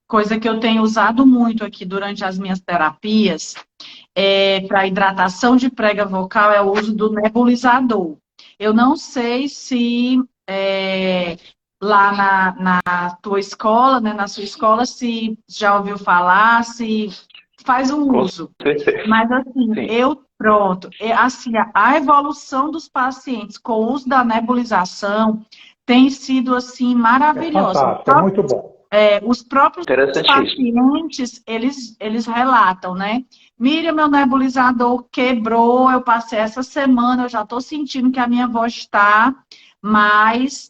coisa que eu tenho usado muito aqui durante as minhas terapias para hidratação de prega vocal é o uso do nebulizador. Eu não sei se lá na tua escola, né, na sua escola, se já ouviu falar, se faz um uso. Mas assim, assim, a evolução dos pacientes com o uso da nebulização tem sido assim maravilhosa.
Fantástico, é muito bom.
Os próprios pacientes, eles relatam, né? Miriam, meu nebulizador quebrou, eu passei essa semana, eu já estou sentindo que a minha voz está mais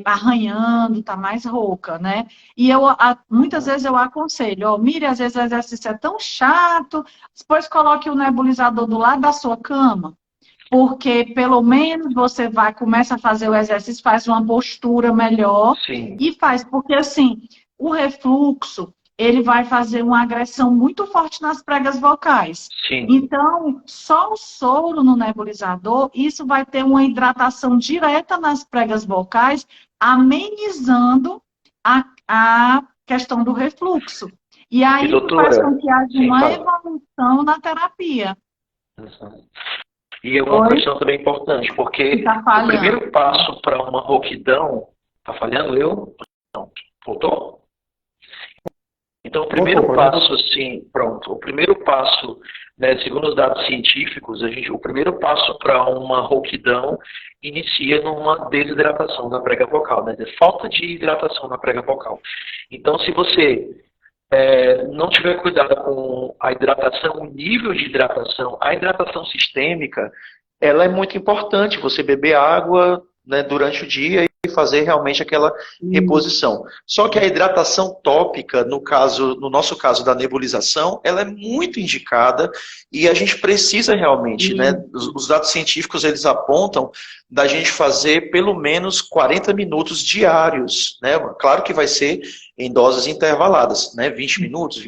arranhando, está mais rouca, né? E muitas vezes eu aconselho, Miriam, às vezes o exercício é tão chato, depois coloque o nebulizador do lado da sua cama, porque pelo menos você começa a fazer o exercício, faz uma postura melhor.
Sim.
E faz, porque assim, o refluxo, ele vai fazer uma agressão muito forte nas pregas vocais.
Sim.
Então, só o soro no nebulizador, isso vai ter uma hidratação direta nas pregas vocais, amenizando a questão do refluxo. E aí
doutora,
faz com que haja uma evolução na terapia.
E é uma questão também importante, porque o primeiro passo para uma rouquidão... Está falhando eu? Não. Voltou? Então, o primeiro passo, assim, pronto. O primeiro passo, né, segundo os dados científicos, o primeiro passo para uma rouquidão inicia numa desidratação da prega vocal, né? Falta de hidratação na prega vocal. Então, se você não tiver cuidado com a hidratação, o nível de hidratação, a hidratação sistêmica, ela é muito importante. Você beber água, né, durante o dia e fazer realmente aquela reposição. Só que a hidratação tópica, no nosso caso da nebulização, ela é muito indicada e a gente precisa realmente, né, os dados científicos eles apontam da gente fazer pelo menos 40 minutos diários, né? Claro que vai ser em doses intervaladas, né? 20 minutos,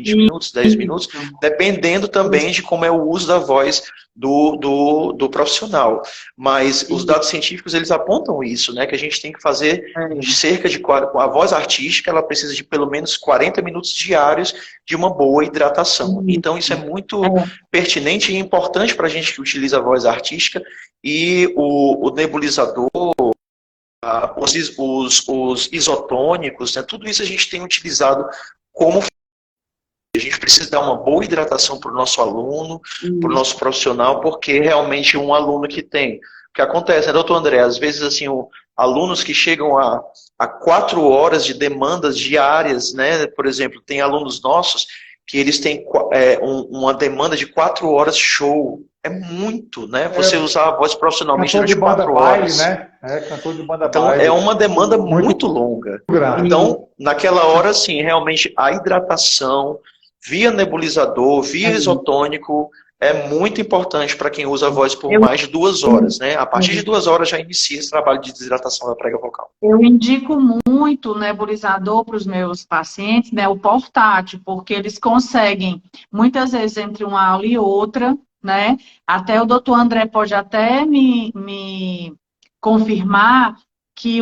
10 minutos, dependendo também de como é o uso da voz do profissional. Mas os dados científicos, eles apontam isso, né? Que a gente tem que fazer cerca de... A voz artística, ela precisa de pelo menos 40 minutos diários de uma boa hidratação. Então, isso é muito pertinente e importante para a gente que utiliza a voz artística. E o nebulizador, os isotônicos, né? Tudo isso a gente tem utilizado como... A gente precisa dar uma boa hidratação para o nosso aluno, para o nosso profissional, porque realmente um aluno que tem... O que acontece, né, doutor André? Às vezes, assim, alunos que chegam a 4 horas de demandas diárias, né? Por exemplo, tem alunos nossos que eles têm uma demanda de 4 horas show. É muito, né? Você usar a voz profissionalmente durante 4 horas.
Baile, né? Cantor de banda
então,
baile.
É uma demanda muito longa.
Grande.
Então, naquela hora, sim, realmente a hidratação via nebulizador, via isotônico, é muito importante para quem usa a voz por mais de 2 horas, né? A partir de 2 horas já inicia esse trabalho de desidratação da prega vocal.
Eu indico muito o nebulizador para os meus pacientes, né? O portátil, porque eles conseguem, muitas vezes, entre uma aula e outra, né? Até o doutor André pode até me confirmar que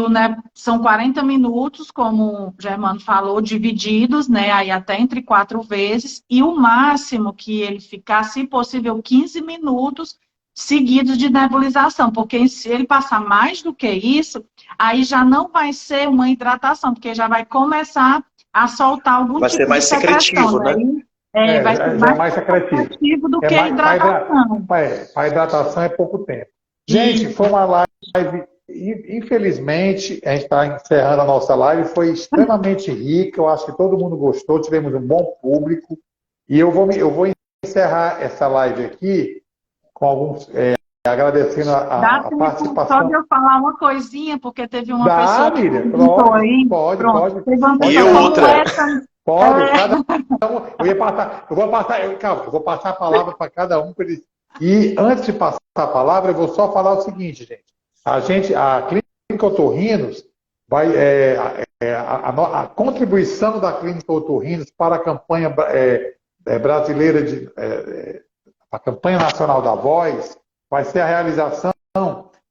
são 40 minutos, como o Germano falou, divididos, né, aí até entre 4 vezes, e o máximo que ele ficar, se possível, 15 minutos seguidos de nebulização, porque se ele passar mais do que isso, aí já não vai ser uma hidratação, porque já vai começar a soltar algum
vai
tipo
ser mais
de secreção,
secretivo, né?
Vai ser mais secretivo do que a hidratação.
A hidratação é pouco tempo. Gente, foi uma live... Infelizmente, a gente está encerrando a nossa live, foi extremamente rica, eu acho que todo mundo gostou, tivemos um bom público, e eu vou encerrar essa live aqui com alguns, agradecendo a participação.
Só de eu falar uma coisinha, porque teve uma pessoa que
perguntou aí. Pode.
E outra?
Pode, cada um. Eu vou passar a palavra para cada um. E antes de passar a palavra, eu vou só falar o seguinte, gente. A Clínica Otorrinos a contribuição da Clínica Otorrinos para a campanha brasileira a campanha nacional da voz vai ser a realização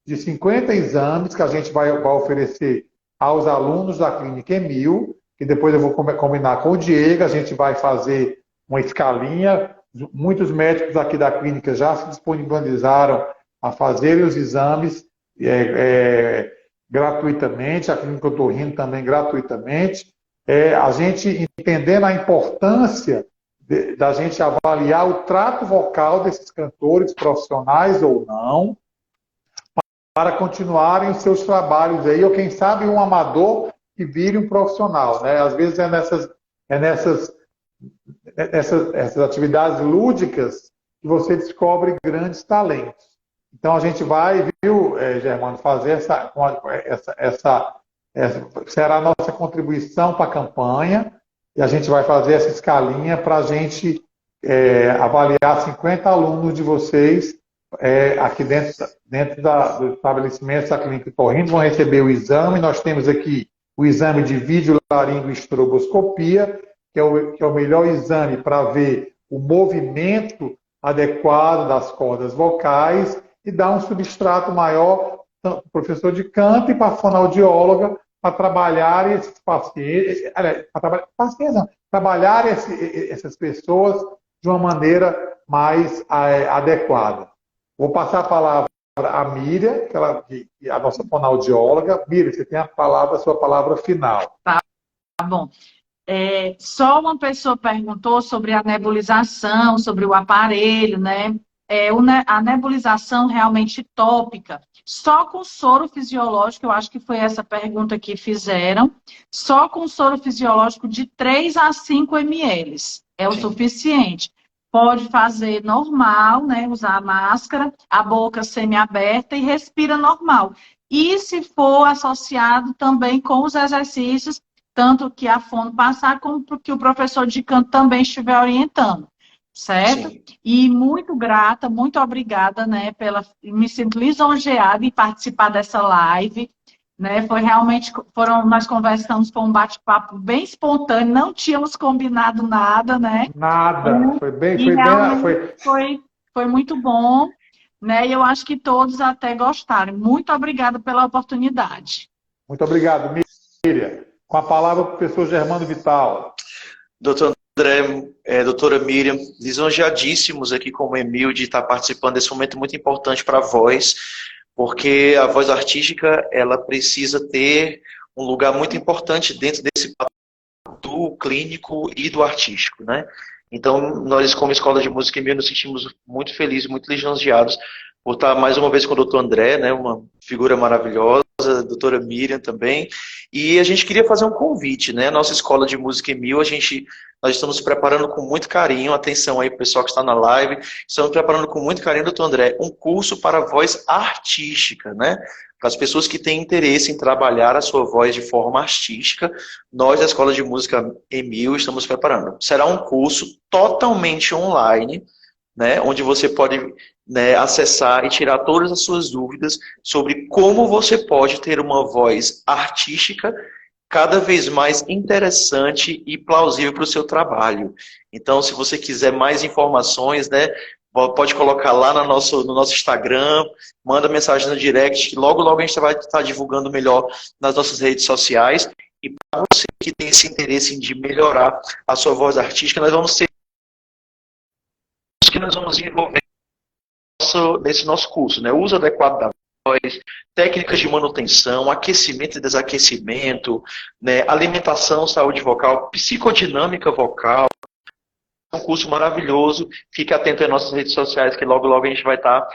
de 50 exames que a gente vai oferecer aos alunos da Clínica Emil, que depois eu vou combinar com o Diego, a gente vai fazer uma escalinha. Muitos médicos aqui da clínica já se disponibilizaram a fazerem os exames gratuitamente, a Clínica Otorrino também gratuitamente. A gente entendendo a importância da gente avaliar o trato vocal desses cantores profissionais ou não, para continuarem os seus trabalhos aí, ou quem sabe um amador que vire um profissional, né? Às vezes nessas atividades lúdicas que você descobre grandes talentos. Então a gente vai, viu, Germano, fazer será a nossa contribuição para a campanha, e a gente vai fazer essa escalinha para a gente avaliar 50 alunos de vocês aqui dentro do estabelecimento da Clínica Otorrino, vão receber o exame. Nós temos aqui o exame de videolaringoestroboscopia, que é o melhor exame para ver o movimento adequado das cordas vocais e dar um substrato maior para o professor de canto e para a fonoaudióloga para trabalhar esses pacientes, trabalhar essas pessoas de uma maneira mais adequada. Vou passar a palavra à Miriam, que é a nossa fonoaudióloga. Miriam, você tem a sua palavra final.
Tá bom. Só uma pessoa perguntou sobre a nebulização, sobre o aparelho, né? A nebulização realmente tópica, só com soro fisiológico, eu acho que foi essa pergunta que fizeram, só com soro fisiológico de 3 a 5 ml é o suficiente. Pode fazer normal, né? Usar a máscara, a boca semi-aberta e respira normal. E se for associado também com os exercícios, tanto que a fono passar, como que o professor de canto também estiver orientando, certo? Sim. E muito grata, muito obrigada, né, me sinto lisonjeada em participar dessa live, né, nós conversamos, foi um bate-papo bem espontâneo, não tínhamos combinado nada, né?
Nada,
Foi muito bom, né, e eu acho que todos até gostaram. Muito obrigada pela oportunidade.
Muito obrigado, Miriam. Com a palavra, o professor Germano Vital.
Doutor André, doutora Miriam, lisonjeadíssimos aqui como Emil de estar participando desse momento muito importante para a voz, porque a voz artística ela precisa ter um lugar muito importante dentro desse do clínico e do artístico, né? Então, nós como Escola de Música Emil nos sentimos muito felizes, muito lisonjeados por estar mais uma vez com o doutor André, né? Uma figura maravilhosa, a doutora Miriam também. E a gente queria fazer um convite, né? Nossa Escola de Música Emil, nós estamos preparando com muito carinho, atenção aí pessoal que está na live, estamos preparando com muito carinho, doutor André, um curso para voz artística, né? Para as pessoas que têm interesse em trabalhar a sua voz de forma artística, nós da Escola de Música Emil estamos preparando. Será um curso totalmente online, né? Onde você pode, né, acessar e tirar todas as suas dúvidas sobre como você pode ter uma voz artística cada vez mais interessante e plausível para o seu trabalho. Então, se você quiser mais informações, né, pode colocar lá no nosso Instagram, manda mensagem no direct, que logo a gente vai estar divulgando melhor nas nossas redes sociais. E para você que tem esse interesse de melhorar a sua voz artística, nós vamos desenvolver nesse nosso curso, né? O uso adequado da voz, técnicas de manutenção, aquecimento e desaquecimento, né? Alimentação, saúde vocal, psicodinâmica vocal. É um curso maravilhoso. Fique atento às nossas redes sociais, que logo a gente vai estar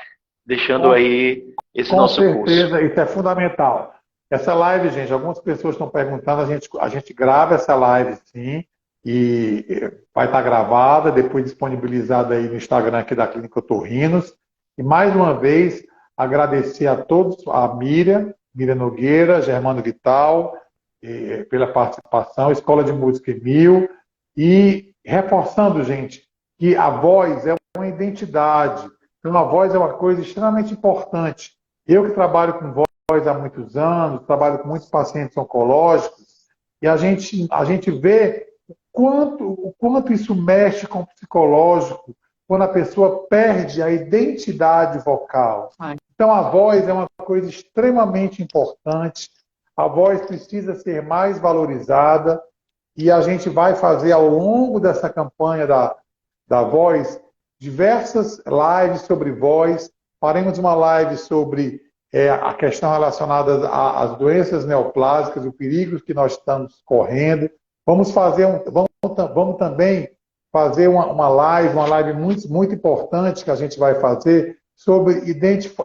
deixando aí esse nosso curso.
Com certeza, isso é fundamental. Essa live, gente, algumas pessoas estão perguntando, a gente grava essa live, sim, e vai estar gravada, depois disponibilizada aí no Instagram aqui da Clínica Otorrinos. E mais uma vez, agradecer a todos, a Miriam Nogueira, Germano Vital, pela participação, Escola de Música Emil, e reforçando, gente, que a voz é uma identidade. Então, a voz é uma coisa extremamente importante. Eu que trabalho com voz há muitos anos, trabalho com muitos pacientes oncológicos, e a gente vê o quanto isso mexe com o psicológico, quando a pessoa perde a identidade vocal. Então, a voz é uma coisa extremamente importante, a voz precisa ser mais valorizada, e a gente vai fazer, ao longo dessa campanha da voz, diversas lives sobre voz. Faremos uma live sobre a questão relacionada às doenças neoplásicas, os perigos que nós estamos correndo. Vamos também fazer uma live muito, muito importante que a gente vai fazer sobre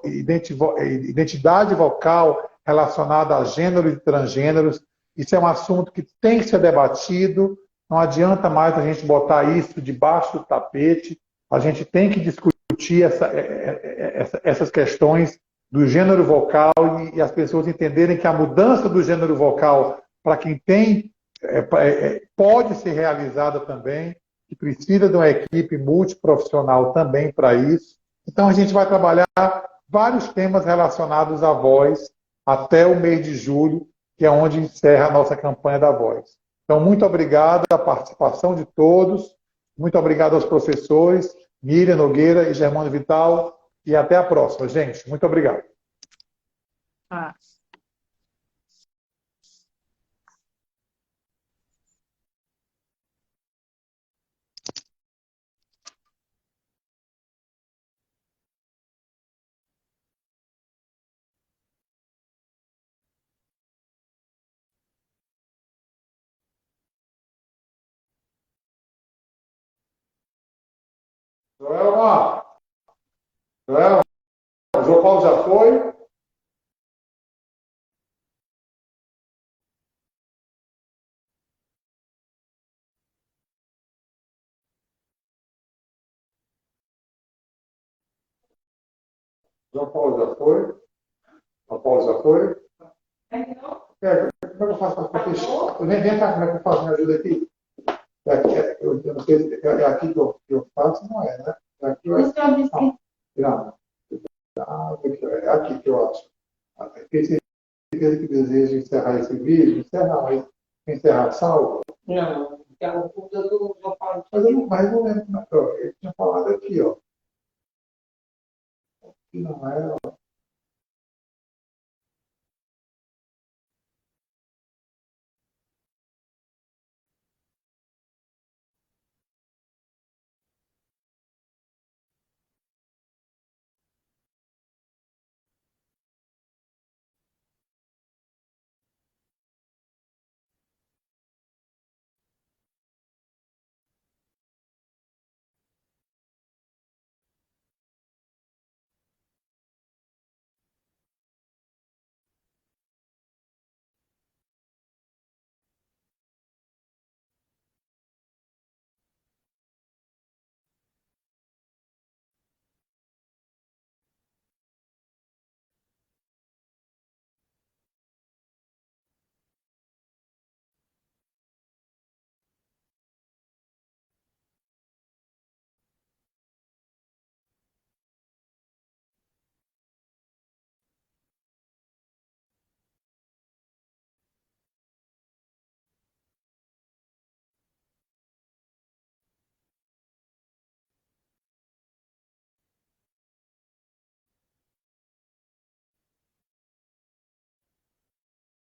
identidade vocal relacionada a gêneros e transgêneros. Isso é um assunto que tem que ser debatido, não adianta mais a gente botar isso debaixo do tapete, a gente tem que discutir essas questões do gênero vocal e as pessoas entenderem que a mudança do gênero vocal, para quem tem, pode ser realizada também, que precisa de uma equipe multiprofissional também para isso. Então a gente vai trabalhar vários temas relacionados à voz até o mês de julho, que é onde encerra a nossa campanha da Voz. Então, muito obrigado à participação de todos, muito obrigado aos professores, Miriam Nogueira e Germano Vital, e até a próxima, gente. Muito obrigado.
Ah.
Joelma, Joelma, o João Paulo já foi? João Paulo já foi? João Paulo já foi? Como é que eu faço para fechar? Vem cá, como é que eu faço? Me ajuda aqui. Eu não sei, é aqui que eu faço, não é, né? É aqui, não. É aqui que eu acho. Tem certeza que deseja encerrar esse vídeo? Encerrar, mas encerrar salvo?
Não, é o computador do Paulo.
Mas eu não lembro como é que eu tinha falado aqui, ó. Aqui não é, ó.